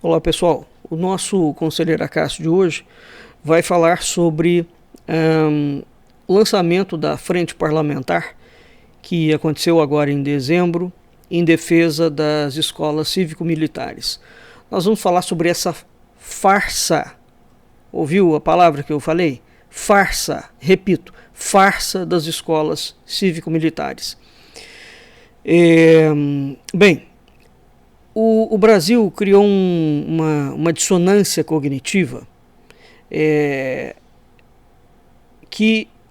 Olá pessoal, o nosso Conselheiro Acácio de hoje vai falar sobre o lançamento da Frente Parlamentar que aconteceu agora em dezembro em defesa das escolas cívico-militares. Nós vamos falar sobre essa farsa, ouviu a palavra que eu falei? Farsa, repito, farsa das escolas cívico-militares. Bem, o Brasil criou uma dissonância cognitiva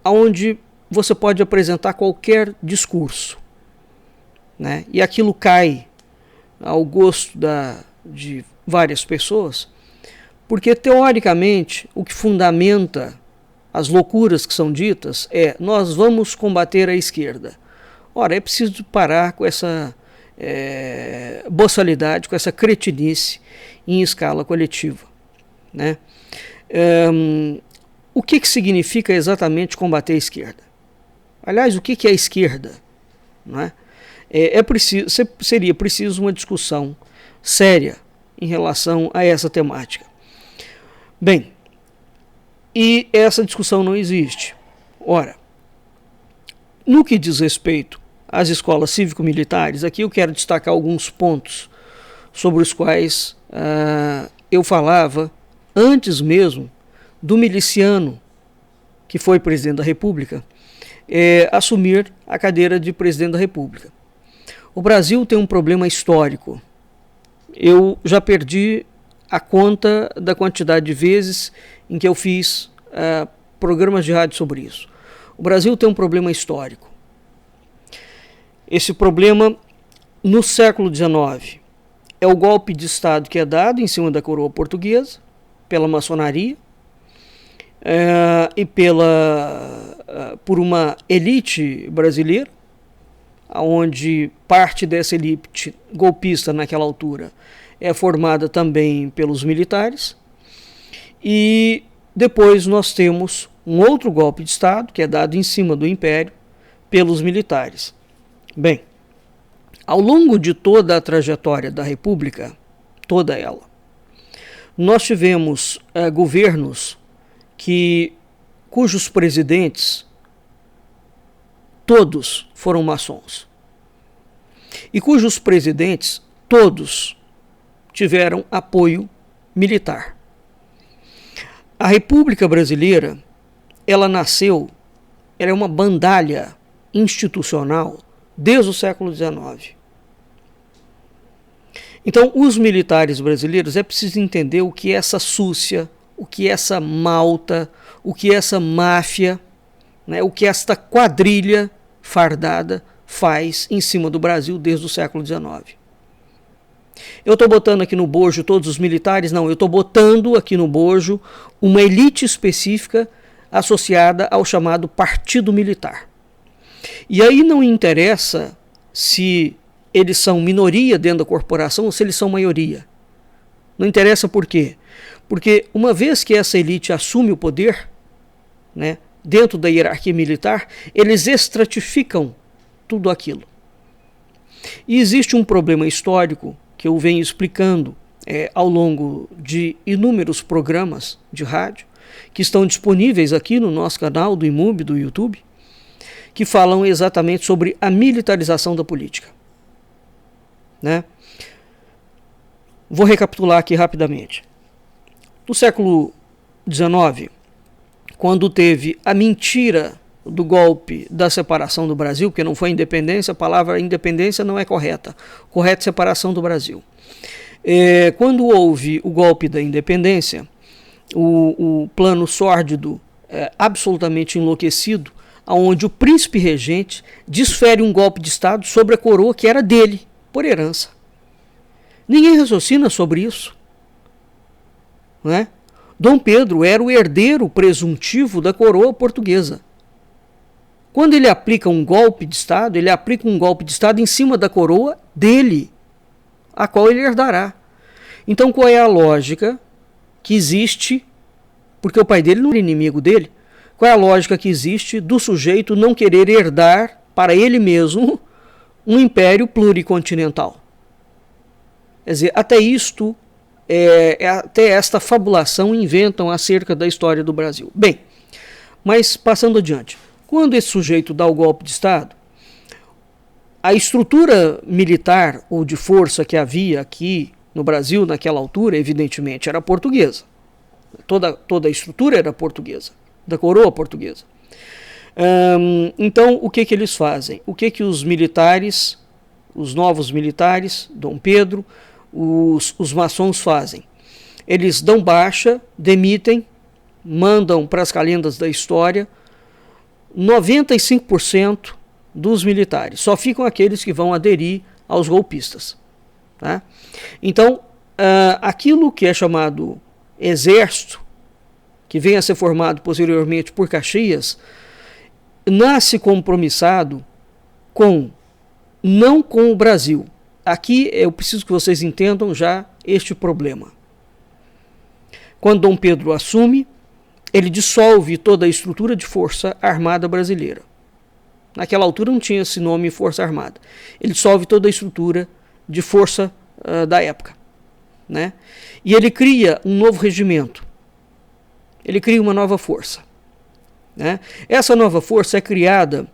onde você pode apresentar qualquer discurso, né? E aquilo cai ao gosto de várias pessoas, porque teoricamente o que fundamenta as loucuras que são ditas é: nós vamos combater a esquerda. Ora, é preciso parar com essa boçalidade, com essa cretinice em escala coletiva, né? O que significa exatamente combater a esquerda? Aliás, o que é a esquerda? Não é? Seria preciso uma discussão séria em relação a essa temática. Bem, e essa discussão não existe. Ora, no que diz respeito às escolas cívico-militares, aqui eu quero destacar alguns pontos sobre os quais eu falava antes mesmo do miliciano que foi presidente da República assumir a cadeira de presidente da República. O Brasil tem um problema histórico. Eu já perdi a conta da quantidade de vezes em que eu fiz programas de rádio sobre isso. O Brasil tem um problema histórico. Esse problema, no século XIX, é o golpe de Estado que é dado em cima da coroa portuguesa, pela maçonaria e por uma elite brasileira, onde parte dessa elite golpista naquela altura é formada também pelos militares. E depois nós temos um outro golpe de Estado que é dado em cima do Império pelos militares. Bem, ao longo de toda a trajetória da República, toda ela, nós tivemos governos cujos presidentes todos foram maçons e cujos presidentes todos tiveram apoio militar. A República Brasileira, ela é uma bandalha institucional desde o século XIX. Então, os militares brasileiros, é preciso entender o que é essa súcia, o que é essa malta, o que é essa máfia, né, o que esta quadrilha fardada faz em cima do Brasil desde o século XIX. Eu estou botando aqui no bojo todos os militares? Não, eu estou botando aqui no bojo uma elite específica associada ao chamado Partido Militar. E aí não interessa se eles são minoria dentro da corporação ou se eles são maioria. Não interessa por quê? Porque uma vez que essa elite assume o poder, né, dentro da hierarquia militar, eles estratificam tudo aquilo. E existe um problema histórico que eu venho explicando ao longo de inúmeros programas de rádio, que estão disponíveis aqui no nosso canal do IMUB, do YouTube, que falam exatamente sobre a militarização da política, né? Vou recapitular aqui rapidamente. No século XIX, quando teve a mentira do golpe da separação do Brasil, porque não foi independência, a palavra independência não é correta, correta separação do Brasil. Quando houve o golpe da independência, o plano sórdido, absolutamente enlouquecido, onde o príncipe regente desfere um golpe de Estado sobre a coroa que era dele, por herança. Ninguém raciocina sobre isso, não é? Dom Pedro era o herdeiro presuntivo da coroa portuguesa. Quando ele aplica um golpe de Estado, ele aplica um golpe de Estado em cima da coroa dele, a qual ele herdará. Então qual é a lógica que existe, porque o pai dele não era inimigo dele, qual é a lógica que existe do sujeito não querer herdar para ele mesmo um império pluricontinental? Quer dizer, até isto até esta fabulação inventam acerca da história do Brasil. Bem, mas passando adiante, quando esse sujeito dá o golpe de Estado, a estrutura militar ou de força que havia aqui no Brasil naquela altura, evidentemente, era portuguesa. Toda a estrutura era portuguesa, da coroa portuguesa. Então, o que eles fazem? O que os militares, os novos militares, Dom Pedro, os maçons fazem? Eles dão baixa, demitem, mandam para as calendas da história 95% dos militares. Só ficam aqueles que vão aderir aos golpistas. Tá? Então, aquilo que é chamado exército, que vem a ser formado posteriormente por Caxias, nasce compromissado não com o Brasil. Aqui eu preciso que vocês entendam já este problema. Quando Dom Pedro assume, ele dissolve toda a estrutura de força armada brasileira. Naquela altura não tinha esse nome Força Armada. Ele dissolve toda a estrutura de força da época. Né? E ele cria um novo regimento. Ele cria uma nova força. Né? Essa nova força é criada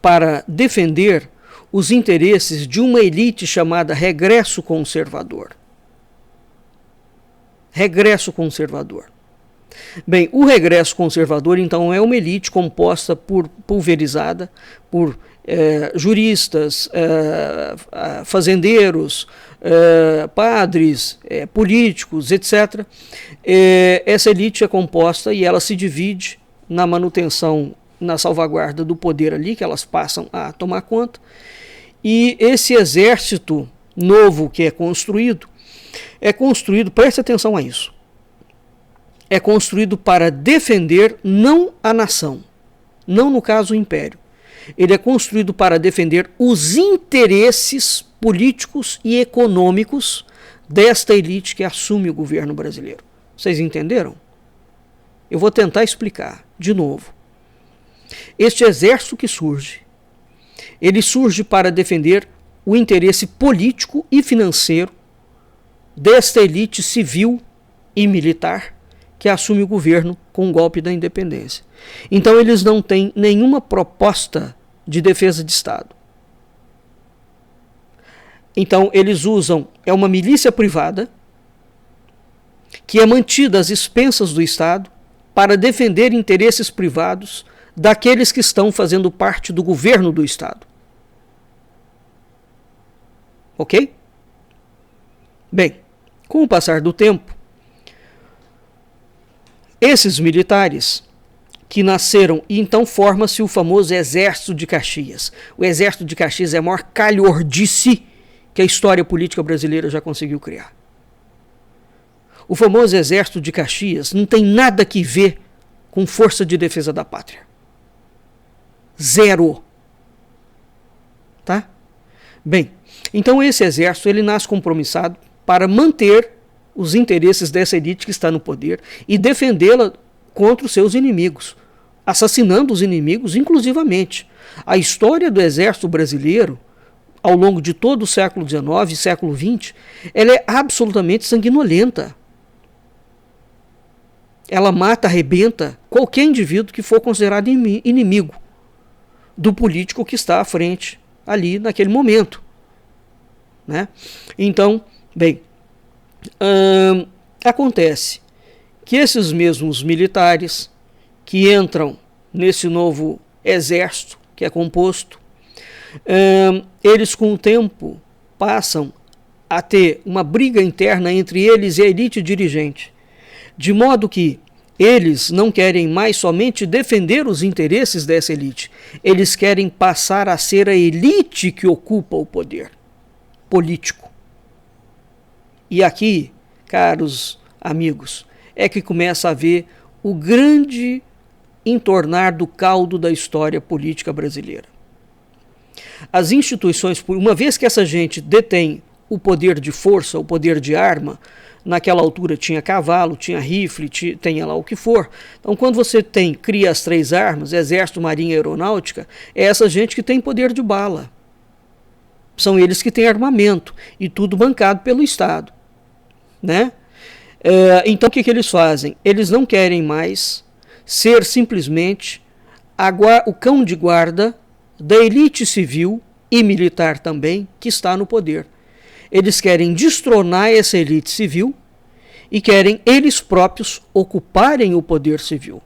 para defender os interesses de uma elite chamada Regresso Conservador. Regresso Conservador. Bem, o Regresso Conservador, então, é uma elite composta pulverizada por juristas, fazendeiros, padres, políticos, etc. Essa elite é composta e ela se divide na manutenção, na salvaguarda do poder ali, que elas passam a tomar conta. E esse exército novo que é construído, preste atenção a isso, é construído para defender não a nação, não no caso o império. Ele é construído para defender os interesses políticos e econômicos desta elite que assume o governo brasileiro. Vocês entenderam? Eu vou tentar explicar de novo. Este exército que surge, ele surge para defender o interesse político e financeiro desta elite civil e militar que assume o governo com o golpe da independência. Então eles não têm nenhuma proposta de defesa de Estado. Então eles usam, uma milícia privada que é mantida às expensas do Estado para defender interesses privados daqueles que estão fazendo parte do governo do Estado. Ok? Bem, com o passar do tempo, esses militares que nasceram, e então forma-se o famoso Exército de Caxias. O Exército de Caxias é a maior calhordice que a história política brasileira já conseguiu criar. O famoso Exército de Caxias não tem nada que ver com Força de Defesa da Pátria. Zero. Tá? Bem, então esse exército ele nasce compromissado para manter os interesses dessa elite que está no poder e defendê-la contra os seus inimigos, assassinando os inimigos inclusivamente. A história do exército brasileiro, ao longo de todo o século XIX e século XX, ela é absolutamente sanguinolenta. Ela mata, arrebenta qualquer indivíduo que for considerado inimigo do político que está à frente ali naquele momento. Né? Então, bem, acontece que esses mesmos militares que entram nesse novo exército que é composto, eles com o tempo passam a ter uma briga interna entre eles e a elite dirigente, de modo que eles não querem mais somente defender os interesses dessa elite, eles querem passar a ser a elite que ocupa o poder político. E aqui, caros amigos, é que começa a haver o grande entornar do caldo da história política brasileira. As instituições, uma vez que essa gente detém o poder de força, o poder de arma, naquela altura tinha cavalo, tinha rifle, tenha lá o que for. Então, quando você cria as três armas, exército, marinha e aeronáutica, é essa gente que tem poder de bala. São eles que têm armamento, e tudo bancado pelo Estado. né? Então o que eles fazem? Eles não querem mais ser simplesmente o cão de guarda da elite civil e militar também que está no poder. Eles querem destronar essa elite civil e querem eles próprios ocuparem o poder civil.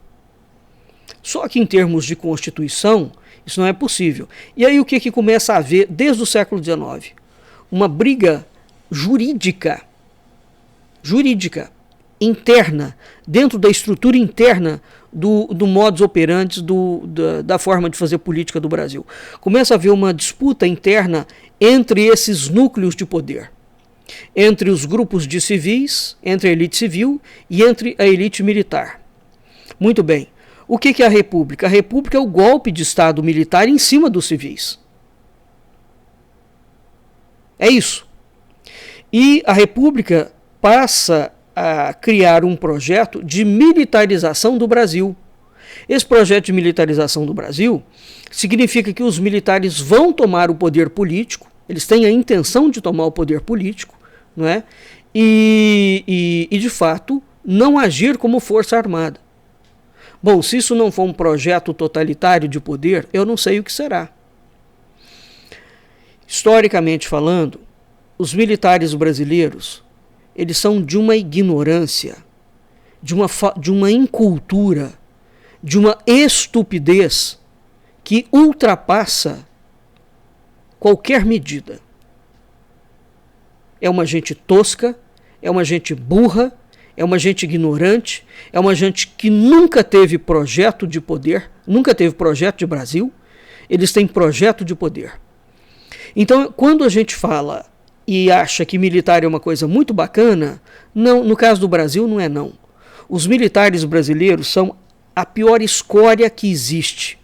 Só que em termos de Constituição, isso não é possível. E aí o que começa a haver desde o século XIX? Uma briga jurídica, interna, dentro da estrutura interna do modus operandi da forma de fazer política do Brasil. Começa a haver uma disputa interna entre esses núcleos de poder, entre os grupos de civis, entre a elite civil e entre a elite militar. Muito bem. O que é a República? A República é o golpe de Estado militar em cima dos civis. É isso. E a República passa a criar um projeto de militarização do Brasil. Esse projeto de militarização do Brasil significa que os militares vão tomar o poder político, eles têm a intenção de tomar o poder político, não é? E de fato, não agir como força armada. Bom, se isso não for um projeto totalitário de poder, eu não sei o que será. Historicamente falando, os militares brasileiros, eles são de uma ignorância, de uma incultura, de uma estupidez que ultrapassa qualquer medida. É uma gente tosca, é uma gente burra, é uma gente ignorante, é uma gente que nunca teve projeto de poder, nunca teve projeto de Brasil, eles têm projeto de poder. Então, quando a gente fala e acha que militar é uma coisa muito bacana, não, no caso do Brasil não é não. Os militares brasileiros são a pior escória que existe.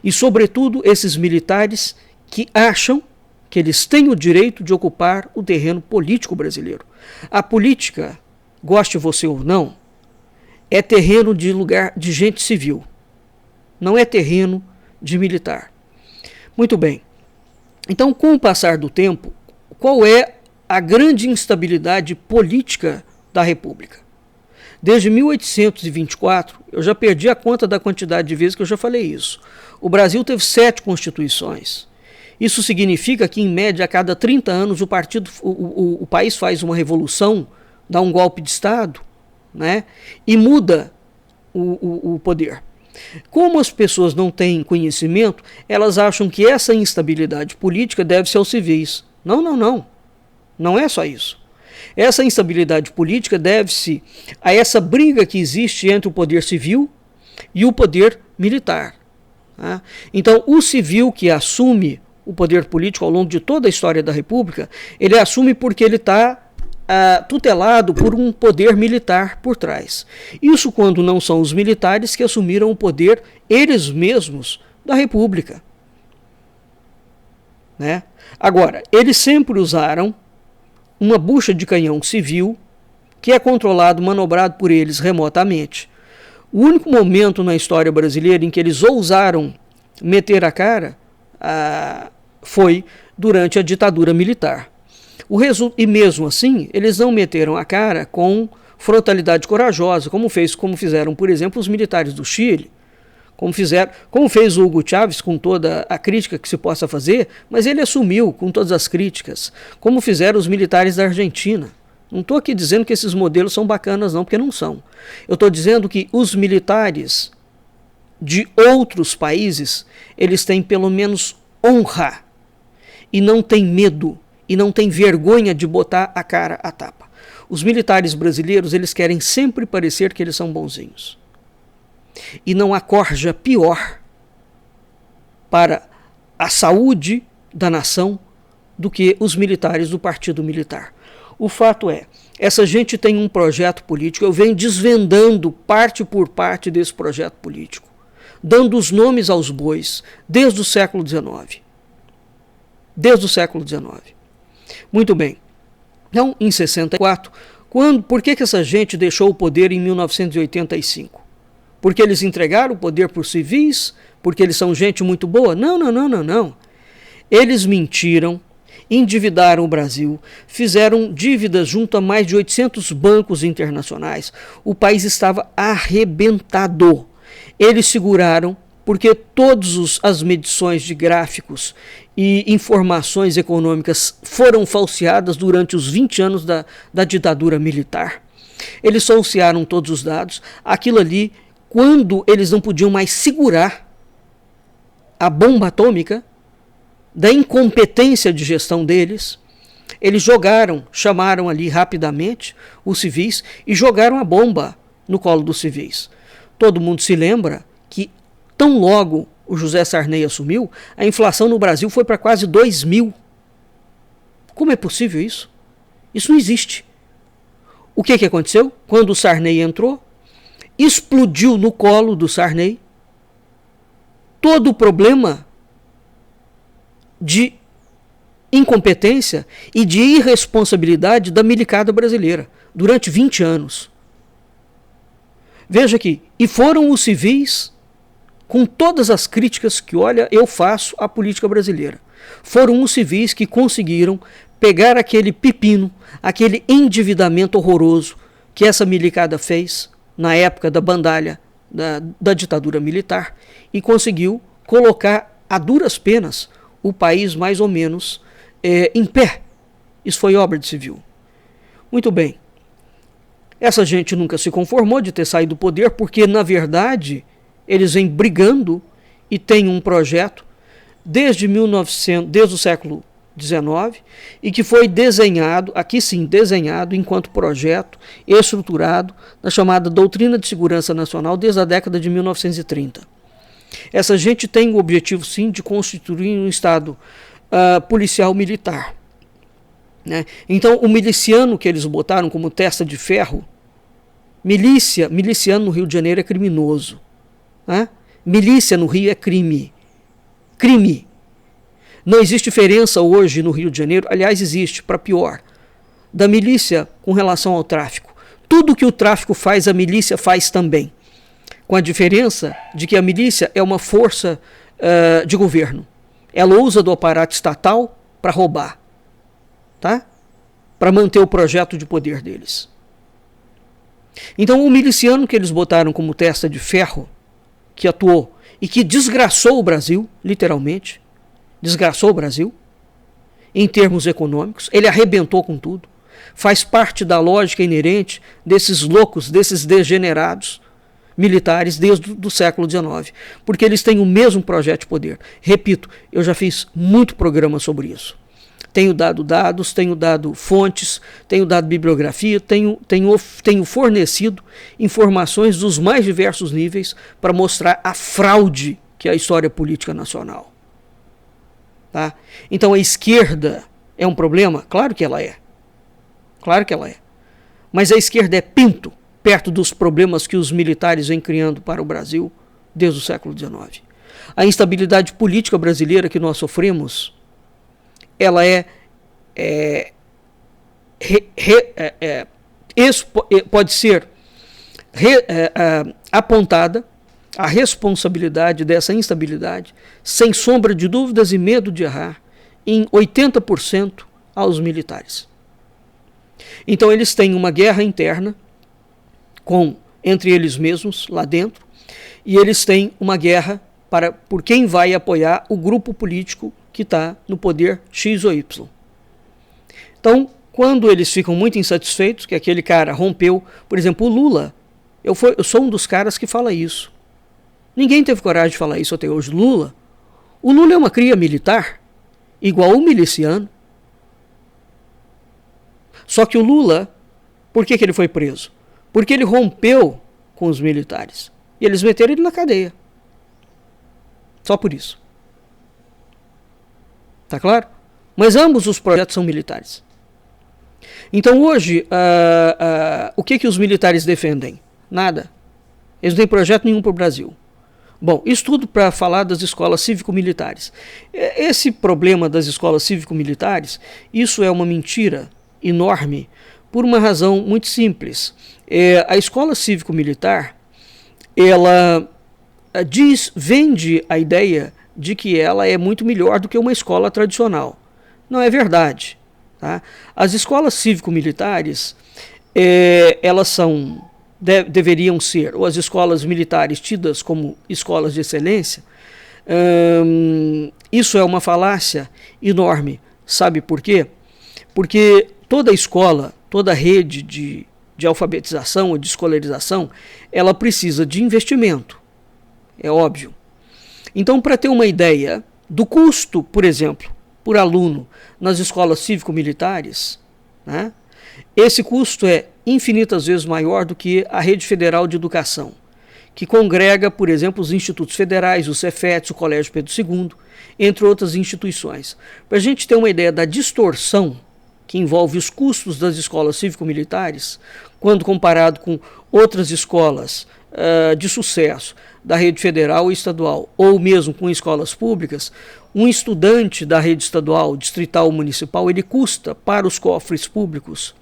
E, sobretudo, esses militares que acham que eles têm o direito de ocupar o terreno político brasileiro. A política, goste você ou não, é terreno de lugar de gente civil. Não é terreno de militar. Muito bem. Então, com o passar do tempo, qual é a grande instabilidade política da República? Desde 1824, eu já perdi a conta da quantidade de vezes que eu já falei isso. O Brasil teve 7 constituições. Isso significa que, em média, a cada 30 anos, o país faz uma revolução, dá um golpe de Estado, né, e muda o poder. Como as pessoas não têm conhecimento, elas acham que essa instabilidade política deve-se aos civis. Não. Não é só isso. Essa instabilidade política deve-se a essa briga que existe entre o poder civil e o poder militar. Tá? Então, o civil que assume o poder político ao longo de toda a história da República, ele assume porque ele está tutelado por um poder militar por trás. Isso quando não são os militares que assumiram o poder, eles mesmos, da República. Né? Agora, eles sempre usaram uma bucha de canhão civil que é controlado, manobrado por eles remotamente. O único momento na história brasileira em que eles ousaram meter a cara foi durante a ditadura militar. E mesmo assim, eles não meteram a cara com frontalidade corajosa, como fizeram, por exemplo, os militares do Chile, como fez o Hugo Chávez, com toda a crítica que se possa fazer, mas ele assumiu com todas as críticas, como fizeram os militares da Argentina. Não estou aqui dizendo que esses modelos são bacanas, não, porque não são. Eu estou dizendo que os militares de outros países, eles têm pelo menos honra, e não têm medo, e não têm vergonha de botar a cara à tapa. Os militares brasileiros, eles querem sempre parecer que eles são bonzinhos. E não há corja pior para a saúde da nação do que os militares do Partido Militar. O fato é, essa gente tem um projeto político, eu venho desvendando parte por parte desse projeto político, dando os nomes aos bois desde o século XIX. Desde o século XIX. Muito bem. Então, em 64, por que essa gente deixou o poder em 1985? Porque eles entregaram o poder para os civis? Porque eles são gente muito boa? Não. Eles mentiram endividaram o Brasil, fizeram dívidas junto a mais de 800 bancos internacionais. O país estava arrebentado. Eles seguraram porque todas as medições de gráficos e informações econômicas foram falseadas durante os 20 anos da ditadura militar. Eles falsearam todos os dados. Aquilo ali, quando eles não podiam mais segurar a bomba atômica, da incompetência de gestão deles, eles chamaram ali rapidamente os civis e jogaram a bomba no colo dos civis. Todo mundo se lembra que tão logo o José Sarney assumiu, a inflação no Brasil foi para quase 2.000. Como é possível isso? Isso não existe. O que aconteceu? Quando o Sarney entrou, explodiu no colo do Sarney todo o problema de incompetência e de irresponsabilidade da milicada brasileira durante 20 anos. Veja aqui, e foram os civis, com todas as críticas que, olha, eu faço à política brasileira, foram os civis que conseguiram pegar aquele pepino, aquele endividamento horroroso que essa milicada fez na época da bandalha da ditadura militar e conseguiu colocar a duras penas o país mais ou menos em pé. Isso foi obra de civil. Muito bem. Essa gente nunca se conformou de ter saído do poder porque, na verdade, eles vêm brigando e têm um projeto desde o século XIX e que foi desenhado, aqui sim, desenhado enquanto projeto estruturado na chamada Doutrina de Segurança Nacional desde a década de 1930. Essa gente tem o objetivo, sim, de constituir um Estado policial militar. Né? Então, o miliciano que eles botaram como testa de ferro, miliciano no Rio de Janeiro é criminoso. Né? Milícia no Rio é crime. Crime. Não existe diferença hoje no Rio de Janeiro, aliás, existe, para pior, da milícia com relação ao tráfico. Tudo que o tráfico faz, a milícia faz também. Com a diferença de que a milícia é uma força de governo. Ela usa do aparato estatal para roubar, tá? Para manter o projeto de poder deles. Então o miliciano que eles botaram como testa de ferro, que atuou e que desgraçou o Brasil, literalmente, desgraçou o Brasil, em termos econômicos, ele arrebentou com tudo, faz parte da lógica inerente desses loucos, desses degenerados militares desde o século XIX, porque eles têm o mesmo projeto de poder. Repito, eu já fiz muito programa sobre isso. Tenho dado dados, tenho dado fontes, tenho dado bibliografia, tenho fornecido informações dos mais diversos níveis para mostrar a fraude que é a história política nacional. Tá? Então a esquerda é um problema? Claro que ela é. Claro que ela é. Mas a esquerda é pinto perto dos problemas que os militares vêm criando para o Brasil desde o século XIX. A instabilidade política brasileira que nós sofremos, ela pode ser apontada, a responsabilidade dessa instabilidade, sem sombra de dúvidas e medo de errar, em 80% aos militares. Então eles têm uma guerra interna entre eles mesmos, lá dentro, e eles têm uma guerra por quem vai apoiar o grupo político que está no poder X ou Y. Então, quando eles ficam muito insatisfeitos, que aquele cara rompeu, por exemplo, o Lula, eu sou um dos caras que fala isso. Ninguém teve coragem de falar isso até hoje. O Lula é uma cria militar, igual o miliciano. Só que o Lula, por que ele foi preso? Porque ele rompeu com os militares. E eles meteram ele na cadeia. Só por isso. Tá claro? Mas ambos os projetos são militares. Então hoje, o que os militares defendem? Nada. Eles não têm projeto nenhum para o Brasil. Bom, isso tudo para falar das escolas cívico-militares. Esse problema das escolas cívico-militares, isso é uma mentira enorme, por uma razão muito simples. A escola cívico-militar, ela vende a ideia de que ela é muito melhor do que uma escola tradicional. Não é verdade. Tá? As escolas cívico-militares, elas deveriam ser, ou as escolas militares tidas como escolas de excelência. Isso é uma falácia enorme. Sabe por quê? Porque toda escola, toda rede de alfabetização ou de escolarização, ela precisa de investimento. É óbvio. Então, para ter uma ideia do custo, por exemplo, por aluno nas escolas cívico-militares, né, esse custo é infinitas vezes maior do que a rede federal de educação, que congrega, por exemplo, os institutos federais, o Cefetes, o Colégio Pedro II, entre outras instituições. Para a gente ter uma ideia da distorção que envolve os custos das escolas cívico-militares, quando comparado com outras escolas de sucesso da rede federal e estadual, ou mesmo com escolas públicas, um estudante da rede estadual, distrital ou municipal, ele custa para os cofres públicos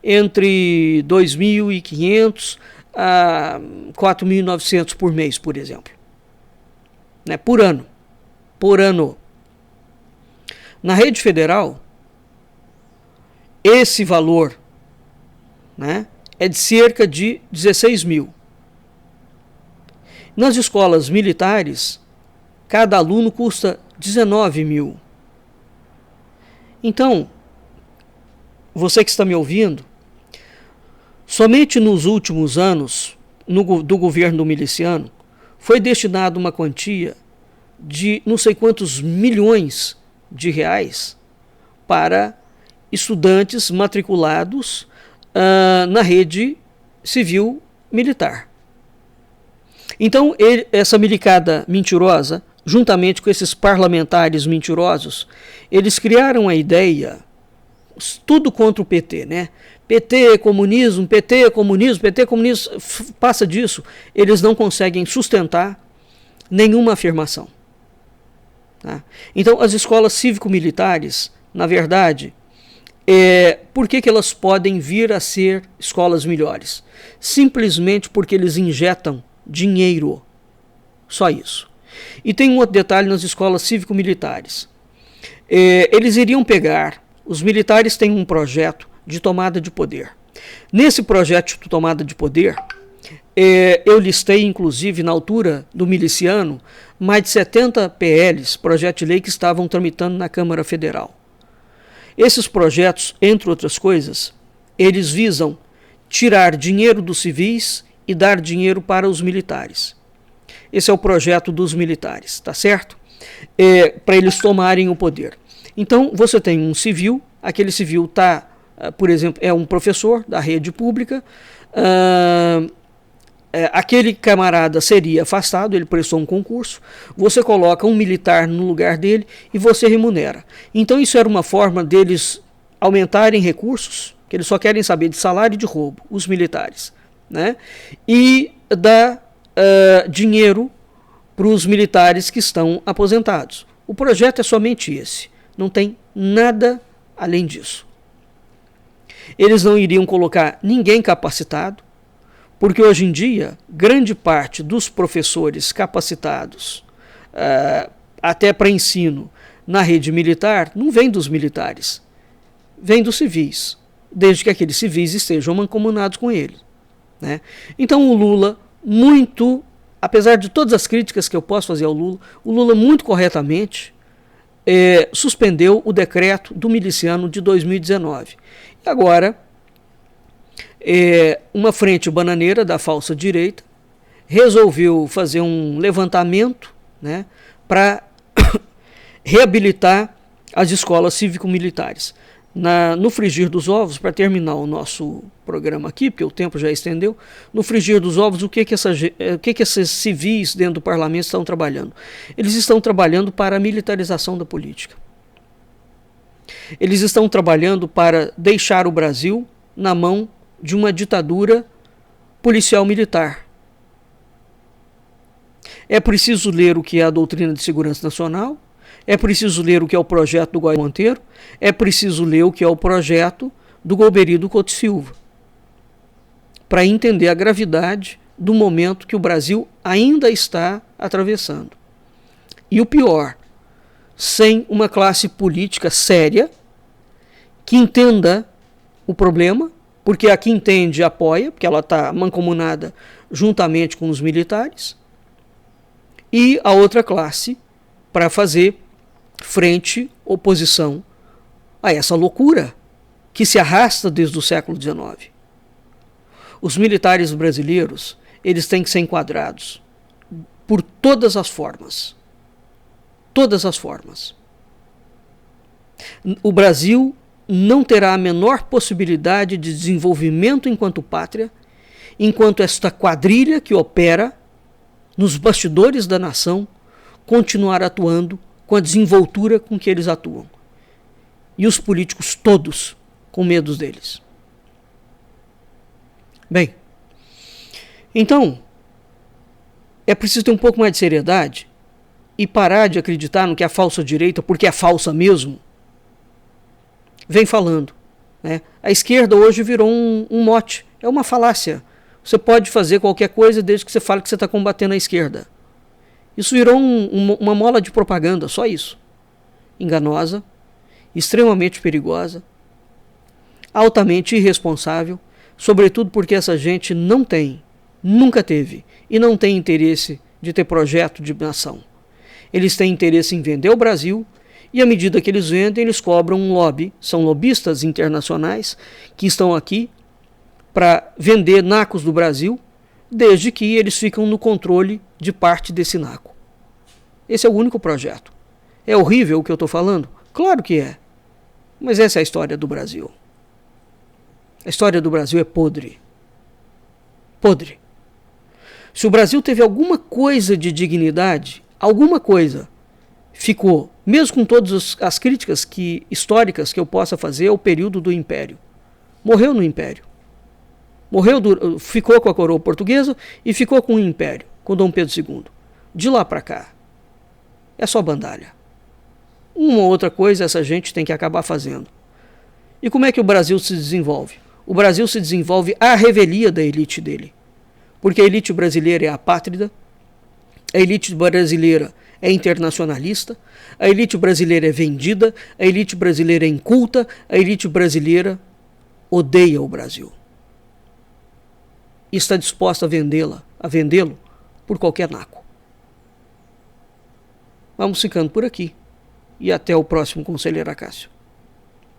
entre 2.500 a 4.900 por mês, por exemplo. Né? Por ano. Por ano. Na rede federal, esse valor, né, é de cerca de 16 mil. Nas escolas militares, cada aluno custa 19 mil. Então, você que está me ouvindo, somente nos últimos anos do governo do miliciano foi destinado uma quantia de não sei quantos milhões de reais para estudantes matriculados na rede civil militar. Então, essa milicada mentirosa, juntamente com esses parlamentares mentirosos, eles criaram a ideia, tudo contra o PT, né? PT é comunismo, PT é comunismo, PT é comunismo, passa disso, eles não conseguem sustentar nenhuma afirmação. Tá? Então, as escolas cívico-militares, na verdade, por que elas podem vir a ser escolas melhores? Simplesmente porque eles injetam dinheiro. Só isso. E tem um outro detalhe nas escolas cívico-militares. Eles iriam pegar, os militares têm um projeto de tomada de poder. Nesse projeto de tomada de poder, eu listei, inclusive, na altura do miliciano, mais de 70 PLs, projeto de lei, que estavam tramitando na Câmara Federal. Esses projetos, entre outras coisas, eles visam tirar dinheiro dos civis e dar dinheiro para os militares. Esse é o projeto dos militares, tá certo? Para eles tomarem o poder. Então, você tem um civil, aquele civil está, por exemplo, é um professor da rede pública, aquele camarada seria afastado, ele prestou um concurso, você coloca um militar no lugar dele e você remunera. Então, isso era uma forma deles aumentarem recursos, que eles só querem saber de salário e de roubo, os militares. Né? E dá dinheiro para os militares que estão aposentados. O projeto é somente esse, não tem nada além disso. Eles não iriam colocar ninguém capacitado, porque hoje em dia, grande parte dos professores capacitados, até para ensino na rede militar, não vem dos militares, vem dos civis, desde que aqueles civis estejam mancomunados com ele. Né? Então o Lula, apesar de todas as críticas que eu posso fazer ao Lula, o Lula muito corretamente suspendeu o decreto do miliciano de 2019. E agora, uma frente bananeira da falsa direita resolveu fazer um levantamento, né, para reabilitar as escolas cívico-militares. No frigir dos ovos, para terminar o nosso programa aqui, porque o tempo já estendeu, no frigir dos ovos, o que esses civis dentro do parlamento estão trabalhando? Eles estão trabalhando para a militarização da política. Eles estão trabalhando para deixar o Brasil na mão de uma ditadura policial-militar. É preciso ler o que é a doutrina de segurança nacional, é preciso ler o que é o projeto do Guaidó Monteiro, é preciso ler o que é o projeto do Golbery do Couto Silva, para entender a gravidade do momento que o Brasil ainda está atravessando. E o pior, sem uma classe política séria que entenda o problema, porque a que entende apoia, porque ela está mancomunada juntamente com os militares, e a outra classe para fazer frente, oposição a essa loucura que se arrasta desde o século XIX. Os militares brasileiros, eles têm que ser enquadrados por todas as formas. Todas as formas. O Brasil não terá a menor possibilidade de desenvolvimento enquanto pátria, enquanto esta quadrilha que opera nos bastidores da nação continuar atuando com a desenvoltura com que eles atuam. E os políticos todos com medo deles. Bem, então, é preciso ter um pouco mais de seriedade e parar de acreditar no que é falsa direita, porque é falsa mesmo. Vem falando. Né? A esquerda hoje virou um mote, é uma falácia. Você pode fazer qualquer coisa desde que você fale que você está combatendo a esquerda. Isso virou uma mola de propaganda, só isso. Enganosa, extremamente perigosa, altamente irresponsável, sobretudo porque essa gente não tem, nunca teve e não tem interesse de ter projeto de nação. Eles têm interesse em vender o Brasil e à medida que eles vendem, eles cobram um lobby. São lobistas internacionais que estão aqui para vender nacos do Brasil, desde que eles ficam no controle de parte desse naco. Esse é o único projeto. É horrível o que eu estou falando? Claro que é. Mas essa é a história do Brasil. A história do Brasil é podre. Podre. Se o Brasil teve alguma coisa de dignidade, alguma coisa, ficou, mesmo com todas as críticas históricas que eu possa fazer ao período do Império. Morreu no Império. Ficou com a coroa portuguesa e ficou com o Império, com Dom Pedro II. De lá para cá, é só bandalha. Uma ou outra coisa essa gente tem que acabar fazendo. E como é que o Brasil se desenvolve? O Brasil se desenvolve à revelia da elite dele. Porque a elite brasileira é apátrida, a elite brasileira é internacionalista, a elite brasileira é vendida, a elite brasileira é inculta, a elite brasileira odeia o Brasil. E está disposta a vendê-lo por qualquer naco. Vamos ficando por aqui. E até o próximo Conselheiro Acácio.